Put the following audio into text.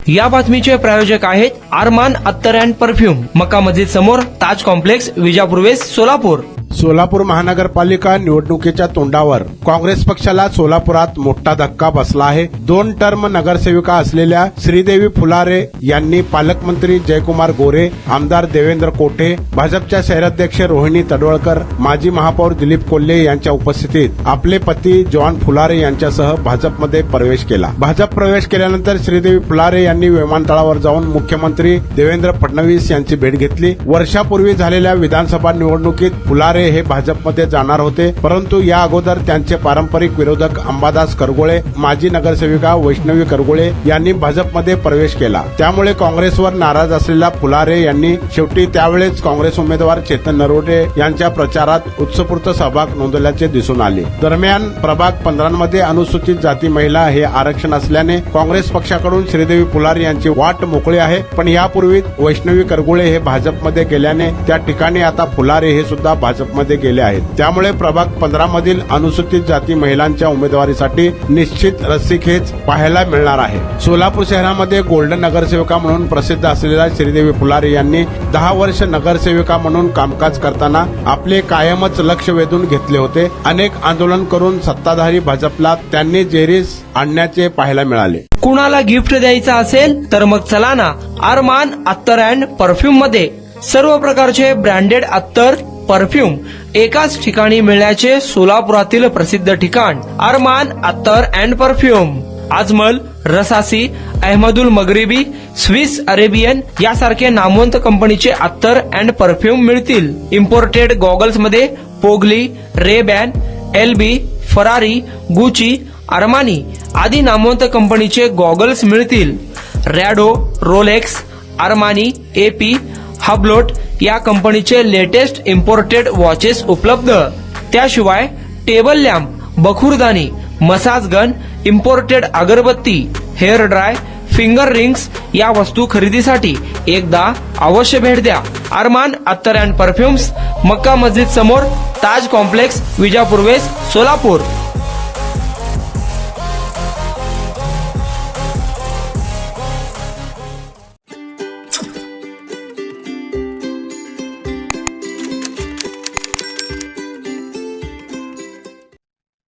या बातमीचे प्रायोजक आहेत अरमान अत्तर अँड परफ्यूम, मक्का मस्जिद समोर, ताज कॉम्प्लेक्स, विजापूर वेस्ट, सोलापूर. सोलापूर महानगरपालिका निवडणुकीच्या तोंडावर काँग्रेस पक्षाला सोलापुरात मोठा धक्का बसला आहे. 2 टर्म नगरसेविका असलेल्या श्रीदेवी फुलारे यांनी पालकमंत्री जयकुमार गोरे, आमदार देवेंद्र कोठे, भाजपच्या शहराध्यक्ष रोहिणी तडवळकर, माजी महापौर दिलीप कोल्हे यांच्या उपस्थितीत आपले पती जॉन फुलारे यांच्यासह भाजपमध्ये प्रवेश केला. भाजप प्रवेश केल्यानंतर श्रीदेवी फुलारे यांनी विमानतळावर जाऊन मुख्यमंत्री देवेंद्र फडणवीस यांची भेट घेतली. वर्षापूर्वी झालेल्या विधानसभा निवडणुकीत फुलारे हे भाजपमध्ये जाणार होते, परंतु या अगोदर त्यांचे पारंपरिक विरोधक अंबादास करगोळे, माजी नगरसेविका वैष्णवी करगोळे यांनी भाजपमध्ये प्रवेश केला. त्यामुळे काँग्रेसवर नाराज असलेल्या फुलारे यांनी शेवटी त्यावेळेस काँग्रेस उमेदवार चेतन नरोटे यांच्या प्रचारात उत्स्फूर्त सहभाग नोंदवल्याचे दिसून आले. दरम्यान प्रभाग 15 मध्ये अनुसूचित जाती महिला हे आरक्षण असल्याने काँग्रेस पक्षाकडून श्रीदेवी फुलारे यांची वाट मोकळी आहे. पण यापूर्वी वैष्णवी करगोळे हे भाजपमध्ये गेल्याने त्या ठिकाणी आता फुलारे हे सुद्धा भाजपमध्ये गेले आहेत. त्यामुळे प्रभाग 15 मधील अनुसूचित जाती महिलांच्या उमेदवारीसाठी निश्चित रस्सीखेच पाहायला मिळणार आहे. सोलापूर शहरामध्ये गोल्डन नगरसेविका म्हणून प्रसिद्ध असलेल्या श्रीदेवी फुलारे यांनी 10 वर्ष नगरसेविका म्हणून कामकाज करताना आपले कायमच लक्ष वेधून घेतले होते. अनेक आंदोलन करून सत्ताधारी भाजपला त्यांनी जेरीस आणण्याचे पाहायला मिळाले. कुणाला गिफ्ट द्यायचं असेल तर मग चला ना अरमान अत्तर अँड परफ्यूम मध्ये. सर्व प्रकारचे ब्रँडेड अत्तर, परफ्यूम एकाच ठिकाणी मिळण्याचे सोलापुरातील प्रसिद्ध ठिकाण अरमान अत्तर and perfume. Ajmal, Rasasi, Ahmed Al Maghribi, Swiss Arabian यासारखे नामवंत कंपनीचे अत्तर अँड परफ्यूम मिळतील. इम्पोर्टेड गॉगल्स मध्ये पोगली, Ray Ban, LB, Ferrari, Gucci, Armani आदी नामवंत कंपनीचे गॉगल्स मिळतील. Rado, Rolex, Armani, AP, Hublot या कंपनीचे लेटेस्ट इम्पोर्टेड वॉचेस उपलब्ध. त्याशिवाय टेबल लॅम्प, बखुरदानी, मसाज गन, इम्पोर्टेड अगरबत्ती, हेअर ड्राय, फिंगर रिंग्स या वस्तू खरेदीसाठी एकदा अवश्य भेट द्या. अरमान अत्तर अँड परफ्यूम्स, मक्का मस्जिद समोर, ताज कॉम्प्लेक्स, विजापूर वेस्ट, सोलापूर.